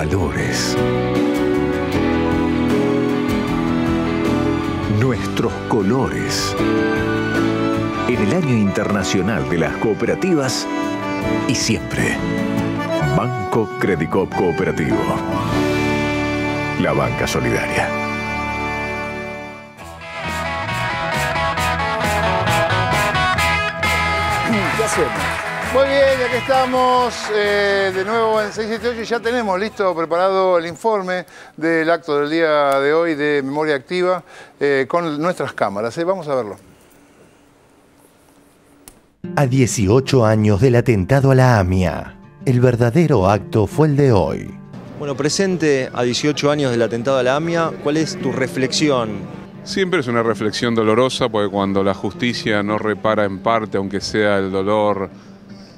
valores. Nuestros colores. En el Año Internacional de las Cooperativas y siempre. Banco Credicop Cooperativo. La banca solidaria. ¿Qué hacemos? Muy bien, aquí estamos de nuevo en 678 y ya tenemos listo, preparado el informe del acto del día de hoy de Memoria Activa con nuestras cámaras. Vamos a verlo. A 18 años del atentado a la AMIA, el verdadero acto fue el de hoy. Bueno, presente a 18 años del atentado a la AMIA, ¿cuál es tu reflexión? Siempre es una reflexión dolorosa porque cuando la justicia no repara en parte, aunque sea el dolor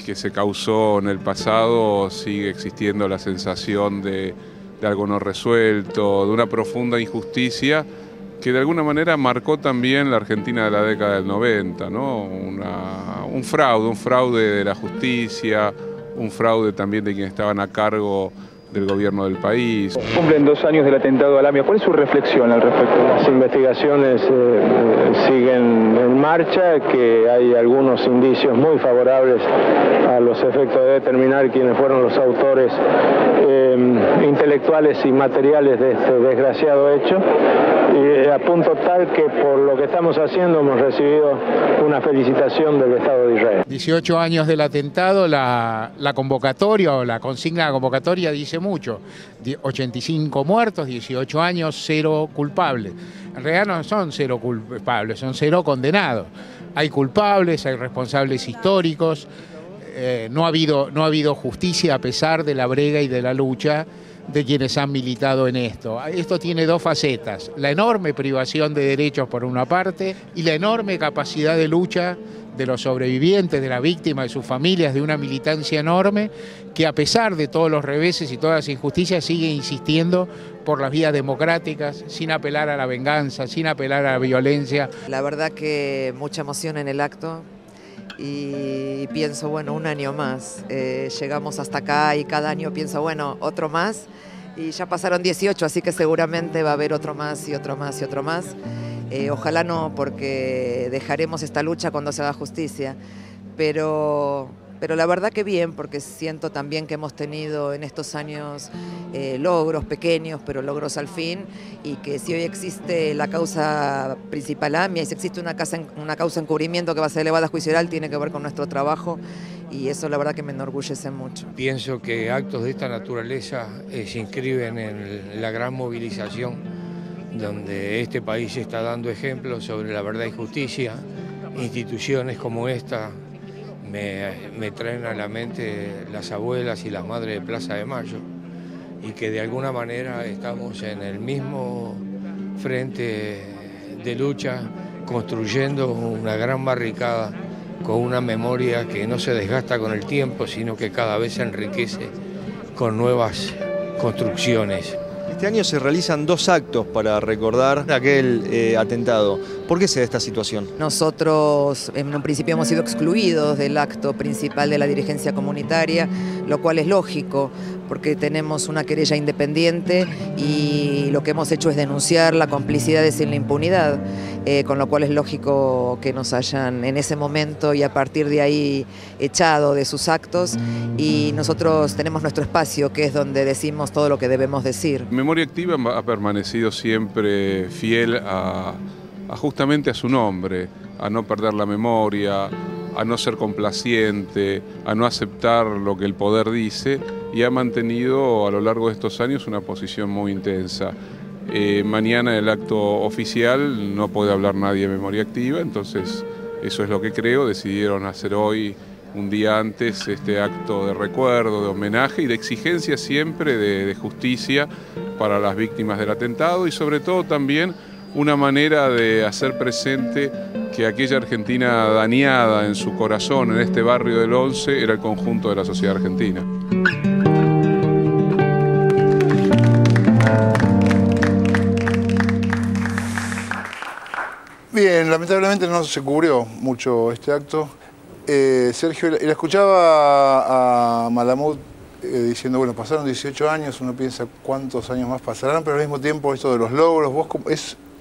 que se causó en el pasado, sigue existiendo la sensación de algo no resuelto, de una profunda injusticia que de alguna manera marcó también la Argentina de la década del 90, ¿no? Un fraude de la justicia, un fraude también de quienes estaban a cargo del gobierno del país. Cumplen 2 años del atentado a la AMIA. ¿Cuál es su reflexión al respecto? Las investigaciones siguen en marcha, que hay algunos indicios muy favorables a los efectos de determinar quiénes fueron los autores intelectuales y materiales de este desgraciado hecho, y a punto tal que por lo que estamos haciendo hemos recibido una felicitación del Estado de Israel. 18 años del atentado, la convocatoria o la consigna de convocatoria dice mucho. 85 muertos, 18 años, 0 culpables. En realidad no son 0 culpables, son 0 condenados. Hay culpables, hay responsables históricos. No ha habido justicia a pesar de la brega y de la lucha de quienes han militado en esto. Esto tiene 2 facetas: la enorme privación de derechos por una parte y la enorme capacidad de lucha de los sobrevivientes, de las víctimas, de sus familias, de una militancia enorme que a pesar de todos los reveses y todas las injusticias sigue insistiendo por las vías democráticas, sin apelar a la venganza, sin apelar a la violencia. La verdad que mucha emoción en el acto y pienso, bueno, un año más. Llegamos hasta acá y cada año pienso, bueno, otro más. Y ya pasaron 18, así que seguramente va a haber otro más y otro más y otro más. Ojalá no, porque dejaremos esta lucha cuando se haga justicia. Pero la verdad que bien, porque siento también que hemos tenido en estos años logros pequeños, pero logros al fin, y que si hoy existe la causa principal AMIA y si existe una causa encubrimiento que va a ser elevada a juicio oral, tiene que ver con nuestro trabajo, y eso la verdad que me enorgullece mucho. Pienso que actos de esta naturaleza se inscriben en la gran movilización donde este país está dando ejemplos sobre la verdad y justicia. Instituciones como esta me traen a la mente las abuelas y las madres de Plaza de Mayo, y que de alguna manera estamos en el mismo frente de lucha, construyendo una gran barricada con una memoria que no se desgasta con el tiempo, sino que cada vez se enriquece con nuevas construcciones. Este año se realizan 2 actos para recordar aquel atentado. ¿Por qué se da esta situación? Nosotros en un principio hemos sido excluidos del acto principal de la dirigencia comunitaria, lo cual es lógico, porque tenemos una querella independiente y lo que hemos hecho es denunciar la complicidad sin la impunidad, con lo cual es lógico que nos hayan en ese momento y a partir de ahí echado de sus actos, y nosotros tenemos nuestro espacio, que es donde decimos todo lo que debemos decir. Memoria Activa ha permanecido siempre fiel justamente a su nombre, a no perder la memoria, a no ser complaciente, a no aceptar lo que el poder dice, y ha mantenido a lo largo de estos años una posición muy intensa. Mañana en el acto oficial no puede hablar nadie de Memoria Activa, entonces eso es lo que creo. Decidieron hacer hoy, un día antes, este acto de recuerdo, de homenaje y de exigencia siempre de justicia para las víctimas del atentado, y sobre todo también una manera de hacer presente que aquella Argentina dañada en su corazón, en este barrio del 11, era el conjunto de la sociedad argentina. Bien, lamentablemente no se cubrió mucho este acto. Sergio, la escuchaba a Malamud diciendo, bueno, pasaron 18 años, uno piensa cuántos años más pasarán, pero al mismo tiempo esto de los logros, vos,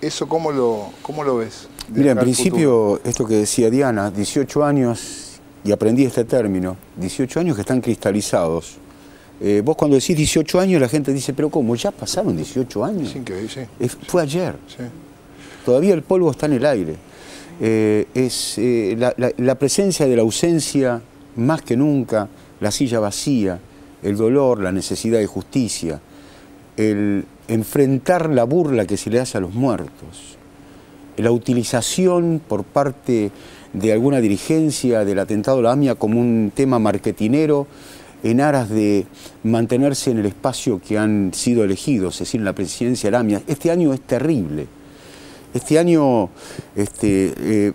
¿eso cómo lo ves? Mira, en principio, esto que decía Diana, 18 años, y aprendí este término, 18 años que están cristalizados. Vos cuando decís 18 años, la gente dice, pero ¿cómo? ¿Ya pasaron 18 años? Sí, sí. Fue ayer. Sí. Todavía el polvo está en el aire. La presencia de la ausencia, más que nunca, la silla vacía, el dolor, la necesidad de justicia, el enfrentar la burla que se le hace a los muertos, la utilización por parte de alguna dirigencia del atentado a la AMIA como un tema marketinero en aras de mantenerse en el espacio que han sido elegidos, es decir, en la presidencia de la AMIA. Este año es terrible. Este año el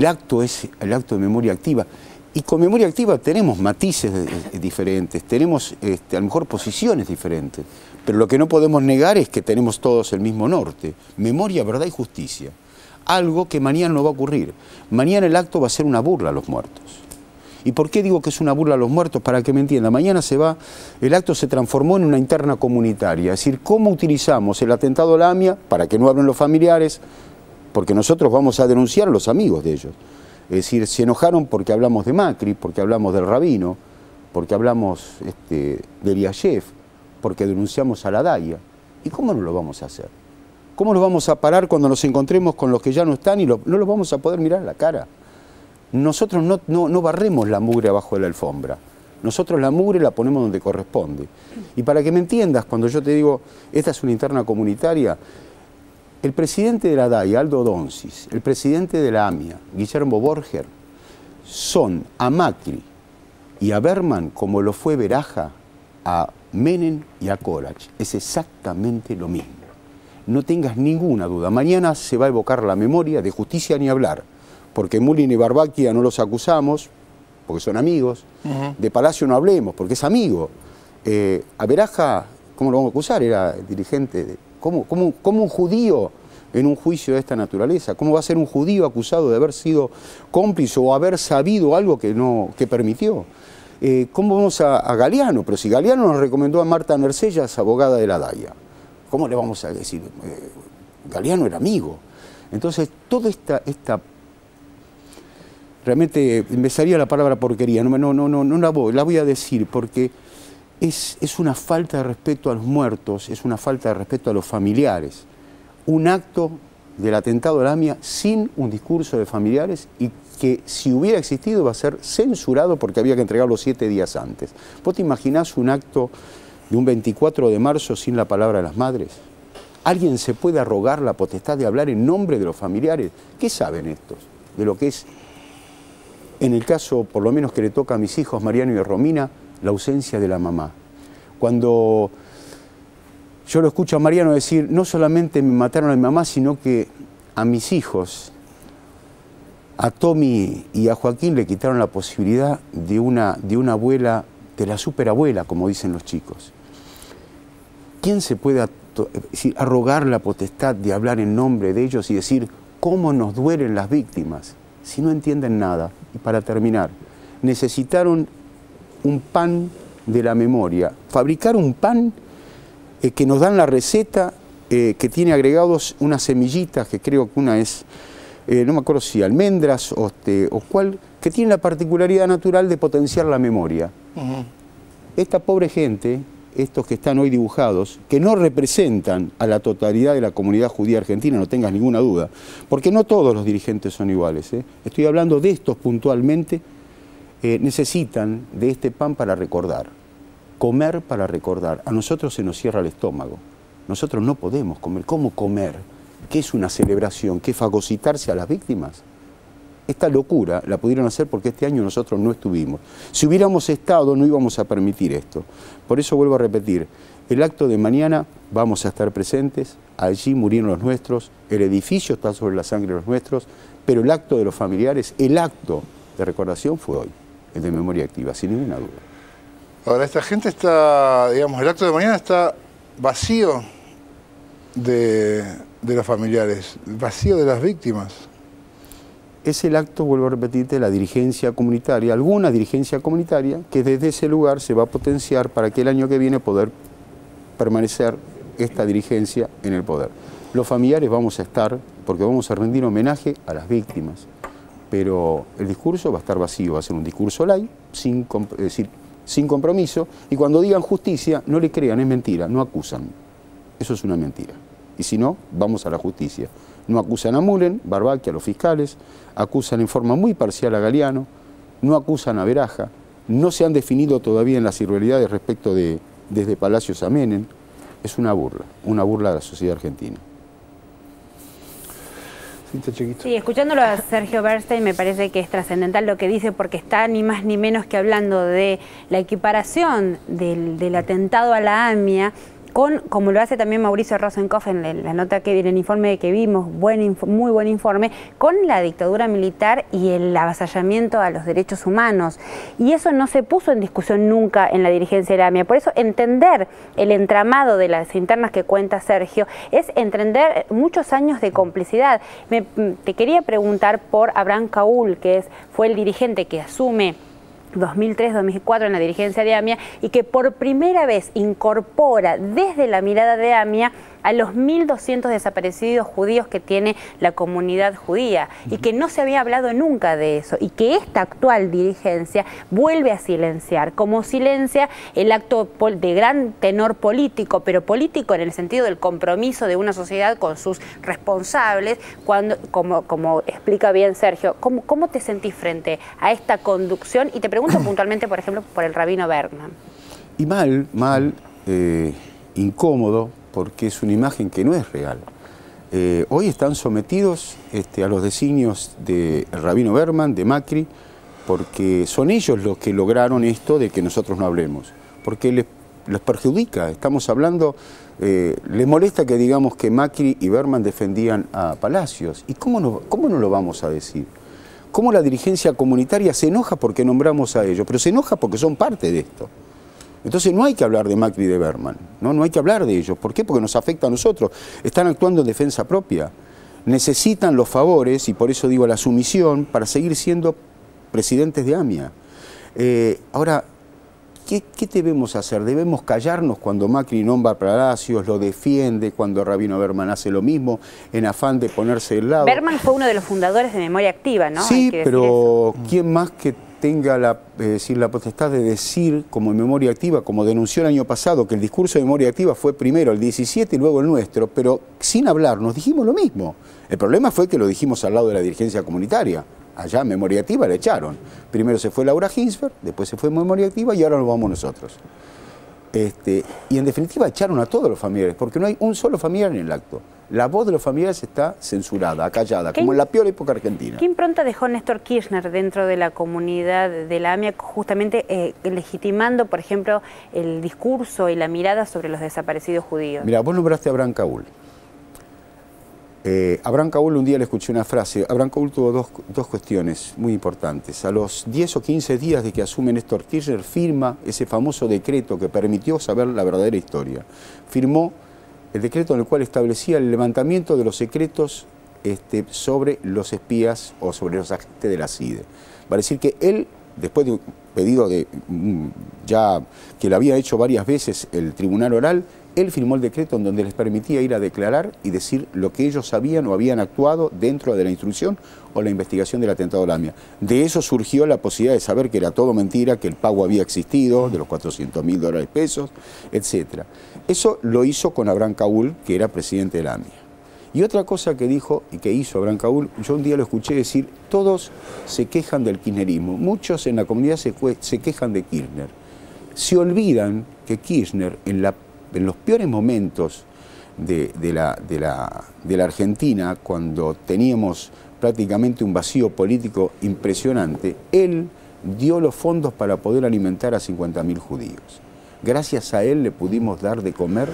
acto es el acto de memoria activa. Y con memoria activa tenemos matices diferentes, tenemos a lo mejor posiciones diferentes, pero lo que no podemos negar es que tenemos todos el mismo norte: memoria, verdad y justicia. Algo que mañana no va a ocurrir. Mañana el acto va a ser una burla a los muertos. ¿Y por qué digo que es una burla a los muertos? Para que me entienda, mañana el acto se transformó en una interna comunitaria, es decir, cómo utilizamos el atentado a la AMIA para que no hablen los familiares, porque nosotros vamos a denunciar a los amigos de ellos. Es decir, se enojaron porque hablamos de Macri, porque hablamos del Rabino, porque hablamos de Eliashev, porque denunciamos a la Daya. ¿Y cómo no lo vamos a hacer? ¿Cómo nos vamos a parar cuando nos encontremos con los que ya no están y no los vamos a poder mirar a la cara? Nosotros no barremos la mugre abajo de la alfombra. Nosotros la mugre la ponemos donde corresponde. Y para que me entiendas, cuando yo te digo, esta es una interna comunitaria, el presidente de la DAI, Aldo Donsis, el presidente de la AMIA, Guillermo Borger, son a Macri y a Berman como lo fue Beraja a Menem y a Korach. Es exactamente lo mismo. No tengas ninguna duda. Mañana se va a evocar la memoria, de justicia ni hablar, porque Mullin y Barbaquia no los acusamos, porque son amigos. De Palacio no hablemos, porque es amigo. A Beraja, ¿cómo lo vamos a acusar? Era dirigente de... ¿Cómo un judío en un juicio de esta naturaleza? ¿Cómo va a ser un judío acusado de haber sido cómplice o haber sabido algo que permitió? ¿Cómo vamos a Galeano? Pero si Galeano nos recomendó a Marta Nercellas, abogada de la Daya, ¿cómo le vamos a decir? Galeano era amigo. Entonces, toda esta realmente me salía la palabra porquería, no la voy a decir, porque es una falta de respeto a los muertos, es una falta de respeto a los familiares. Un acto del atentado a la AMIA sin un discurso de familiares y que si hubiera existido va a ser censurado porque había que entregarlo 7 días antes. ¿Vos te imaginás un acto de un 24 de marzo sin la palabra de las madres? ¿Alguien se puede arrogar la potestad de hablar en nombre de los familiares? ¿Qué saben estos de lo que es, en el caso por lo menos que le toca a mis hijos Mariano y Romina, la ausencia de la mamá? Cuando yo lo escucho a Mariano decir, no solamente me mataron a mi mamá, sino que a mis hijos, a Tommy y a Joaquín, le quitaron la posibilidad de una abuela, de la superabuela, como dicen los chicos. ¿Quién se puede arrogar la potestad de hablar en nombre de ellos y decir cómo nos duelen las víctimas si no entienden nada? Y para terminar, necesitaron un pan de la memoria, fabricar un pan que nos dan la receta, que tiene agregados unas semillitas, que creo que una es, no me acuerdo si almendras o cuál, que tiene la particularidad natural de potenciar la memoria. Esta pobre gente, estos que están hoy dibujados, que no representan a la totalidad de la comunidad judía argentina, no tengas ninguna duda, porque no todos los dirigentes son iguales, estoy hablando de estos puntualmente, necesitan de este pan para recordar, comer para recordar. A nosotros se nos cierra el estómago, nosotros no podemos comer. ¿Cómo comer? ¿Qué es una celebración? ¿Qué es fagocitarse a las víctimas? Esta locura la pudieron hacer porque este año nosotros no estuvimos. Si hubiéramos estado no íbamos a permitir esto. Por eso vuelvo a repetir, el acto de mañana vamos a estar presentes, allí murieron los nuestros, el edificio está sobre la sangre de los nuestros, pero el acto de los familiares, el acto de recordación fue hoy, el de memoria activa, sin ninguna duda. Ahora, esta gente está, digamos, el acto de mañana está vacío de los familiares, vacío de las víctimas. es el acto, vuelvo a repetirte, la dirigencia comunitaria, alguna dirigencia comunitaria que desde ese lugar se va a potenciar para que el año que viene poder permanecer esta dirigencia en el poder. Los familiares vamos a estar, porque vamos a rendir homenaje a las víctimas, pero el discurso va a estar vacío, va a ser un discurso light, sin compromiso, y cuando digan justicia, no le crean, es mentira, no acusan. Eso es una mentira. Y si no, vamos a la justicia. No acusan a Mullen, Barbacchi, a los fiscales, acusan en forma muy parcial a Galeano, no acusan a Beraja, no se han definido todavía en las irregularidades respecto de desde Palacios a Menem. Es una burla de la sociedad argentina. Sí, escuchándolo a Sergio Bernstein me parece que es trascendental lo que dice, porque está ni más ni menos que hablando de la equiparación del atentado a la AMIA con, como lo hace también Mauricio Rosenkopf en la nota que viene, el informe que vimos, muy buen informe, con la dictadura militar y el avasallamiento a los derechos humanos. Y eso no se puso en discusión nunca en la dirigencia de la AMIA. Por eso entender el entramado de las internas que cuenta Sergio es entender muchos años de complicidad. Te quería preguntar por Abraham Caúl, que fue el dirigente que asume 2003-2004 en la dirigencia de AMIA y que por primera vez incorpora desde la mirada de AMIA a los 1.200 desaparecidos judíos que tiene la comunidad judía y que no se había hablado nunca de eso, y que esta actual dirigencia vuelve a silenciar, como silencia el acto de gran tenor político, pero político en el sentido del compromiso de una sociedad con sus responsables, cuando, como explica bien Sergio. ¿Cómo te sentís frente a esta conducción? Y te pregunto puntualmente, por ejemplo, por el rabino Bergman. Y incómodo, porque es una imagen que no es real. Hoy están sometidos a los designios del rabino Bergman, de Macri, porque son ellos los que lograron esto de que nosotros no hablemos, porque les perjudica. Estamos hablando, les molesta que digamos que Macri y Bergman defendían a Palacios. ¿Y cómo no lo vamos a decir? ¿Cómo la dirigencia comunitaria se enoja porque nombramos a ellos? Pero se enoja porque son parte de esto. Entonces no hay que hablar de Macri y de Bergman, no hay que hablar de ellos. ¿Por qué? Porque nos afecta a nosotros. Están actuando en defensa propia. Necesitan los favores, y por eso digo la sumisión, para seguir siendo presidentes de AMIA. Ahora, ¿qué debemos hacer? ¿Debemos callarnos cuando Macri nombra a Palacios, lo defiende, cuando Rabino Bergman hace lo mismo, en afán de ponerse del lado? Bergman fue uno de los fundadores de Memoria Activa, ¿no? Sí, pero ¿quién más que tenga la potestad de decir, como en Memoria Activa, como denunció el año pasado, que el discurso de Memoria Activa fue primero el 17 y luego el nuestro, pero sin hablar, nos dijimos lo mismo? El problema fue que lo dijimos al lado de la dirigencia comunitaria. Allá en Memoria Activa le echaron. Primero se fue Laura Ginsberg, después se fue Memoria Activa y ahora nos vamos nosotros. Y en definitiva echaron a todos los familiares, porque no hay un solo familiar en el acto. La voz de los familiares está censurada, acallada, como en la peor época argentina. ¿Qué impronta dejó Néstor Kirchner dentro de la comunidad de la AMIA, justamente legitimando, por ejemplo, el discurso y la mirada sobre los desaparecidos judíos? Mira, vos nombraste a Abraham Caúl. Abraham Caúl, un día le escuché una frase. Abraham Caúl tuvo dos cuestiones muy importantes. A los 10 o 15 días de que asume Néstor Kirchner, firma ese famoso decreto que permitió saber la verdadera historia. Firmó el decreto en el cual establecía el levantamiento de los secretos sobre los espías o sobre los agentes de la CIDE. Va a decir que él, después de un pedido ya que lo había hecho varias veces el tribunal oral, él firmó el decreto en donde les permitía ir a declarar y decir lo que ellos sabían o habían actuado dentro de la instrucción o la investigación del atentado a la AMIA. De eso surgió la posibilidad de saber que era todo mentira, que el pago había existido, de los $400.000 pesos, etc. Eso lo hizo con Abraham Caúl, que era presidente de la AMIA. Y otra cosa que dijo y que hizo Abraham Caúl, yo un día lo escuché decir, todos se quejan del kirchnerismo, muchos en la comunidad se quejan de Kirchner. Se olvidan que Kirchner en los peores momentos de la Argentina, cuando teníamos prácticamente un vacío político impresionante, él dio los fondos para poder alimentar a 50.000 judíos. Gracias a él le pudimos dar de comer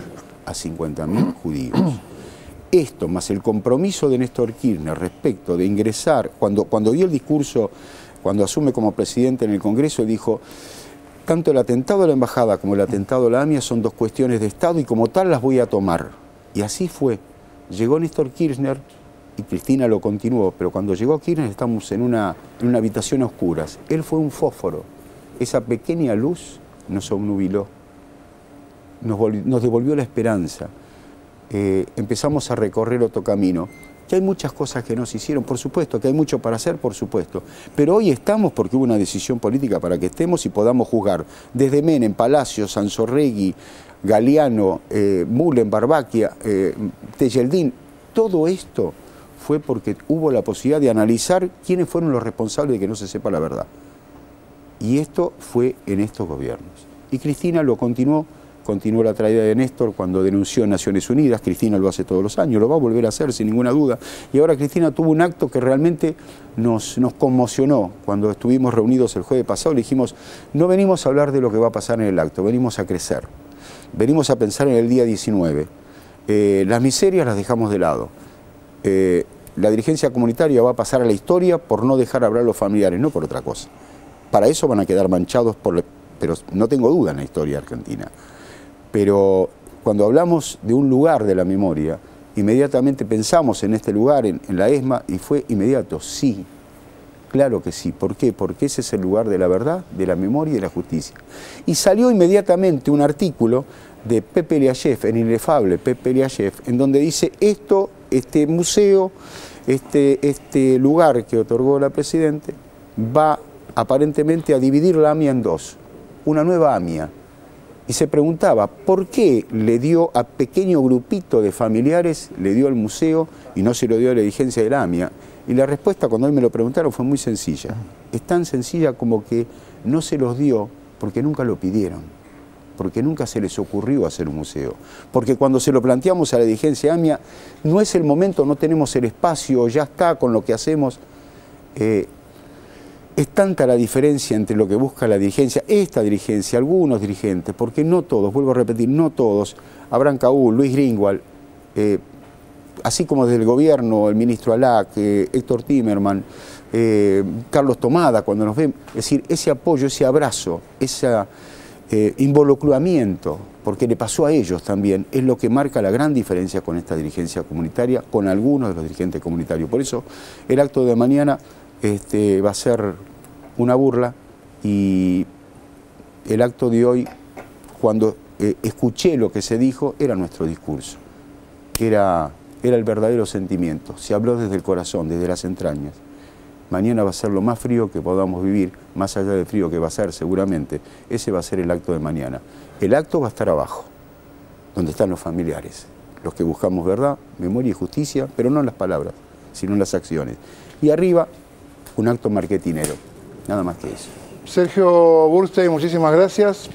a 50.000 judíos. Esto, más el compromiso de Néstor Kirchner respecto de ingresar, cuando dio el discurso, cuando asume como presidente en el Congreso, dijo: tanto el atentado a la embajada como el atentado a la AMIA son dos cuestiones de Estado y como tal las voy a tomar. Y así fue. Llegó Néstor Kirchner y Cristina lo continuó, pero cuando llegó Kirchner estamos en una habitación a oscuras. Él fue un fósforo. Esa pequeña luz nos obnubiló, nos devolvió la esperanza. Empezamos a recorrer otro camino. Que hay muchas cosas que no se hicieron, por supuesto, que hay mucho para hacer, por supuesto. Pero hoy estamos porque hubo una decisión política para que estemos y podamos juzgar desde Menem, Palacios, Sansorregui, Galeano, Mullen, Barbaquia, Tejeldín. Todo esto fue porque hubo la posibilidad de analizar quiénes fueron los responsables de que no se sepa la verdad. Y esto fue en estos gobiernos. Y Cristina lo continuó la tragedia de Néstor cuando denunció en Naciones Unidas. Cristina lo hace todos los años, lo va a volver a hacer sin ninguna duda. Y ahora Cristina tuvo un acto que realmente nos conmocionó. Cuando estuvimos reunidos el jueves pasado, le dijimos, no venimos a hablar de lo que va a pasar en el acto, venimos a crecer. Venimos a pensar en el día 19. Las miserias las dejamos de lado. La dirigencia comunitaria va a pasar a la historia por no dejar hablar a los familiares, no por otra cosa. Para eso van a quedar manchados, pero no tengo duda en la historia argentina. Pero cuando hablamos de un lugar de la memoria, inmediatamente pensamos en este lugar, en la ESMA, y fue inmediato, sí, claro que sí. ¿Por qué? Porque ese es el lugar de la verdad, de la memoria y de la justicia. Y salió inmediatamente un artículo de Pepe Eliashev, el inefable Pepe Eliashev, en donde dice este museo, este lugar que otorgó la Presidente, va aparentemente a dividir la AMIA en dos, una nueva AMIA. Y se preguntaba, ¿por qué le dio a pequeño grupito de familiares, le dio al museo y no se lo dio a la dirigencia de la AMIA? Y la respuesta cuando él me lo preguntaron fue muy sencilla. Es tan sencilla como que no se los dio porque nunca lo pidieron, porque nunca se les ocurrió hacer un museo. Porque cuando se lo planteamos a la dirigencia de AMIA, no es el momento, no tenemos el espacio, ya está con lo que hacemos. Es tanta la diferencia entre lo que busca la dirigencia, esta dirigencia, algunos dirigentes, porque no todos, vuelvo a repetir, no todos, Abraham Caúl, Luis Greenwald, así como desde el gobierno, el ministro Alac, Héctor Timerman, Carlos Tomada, cuando nos ven, es decir, ese apoyo, ese abrazo, ese involucramiento, porque le pasó a ellos también, es lo que marca la gran diferencia con esta dirigencia comunitaria, con algunos de los dirigentes comunitarios. Por eso el acto de mañana va a ser una burla, y el acto de hoy, cuando escuché lo que se dijo, era nuestro discurso, era el verdadero sentimiento, se habló desde el corazón, desde las entrañas. Mañana va a ser lo más frío que podamos vivir, más allá del frío que va a ser seguramente, ese va a ser el acto de mañana. El acto va a estar abajo, donde están los familiares, los que buscamos verdad, memoria y justicia, pero no en las palabras, sino en las acciones. Y arriba, un acto marketinero, nada más que eso. Sergio Burstein, muchísimas gracias.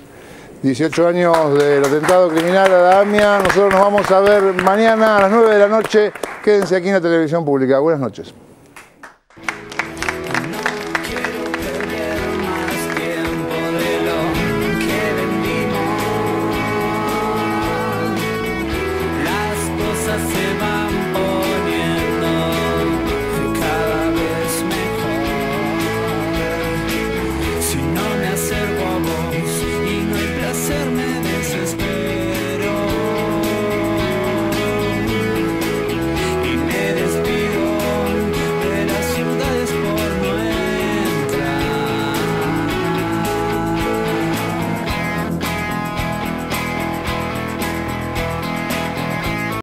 18 años del atentado criminal a la AMIA. Nosotros nos vamos a ver mañana a las 9 de la noche. Quédense aquí en la televisión pública. Buenas noches. Las cosas se van por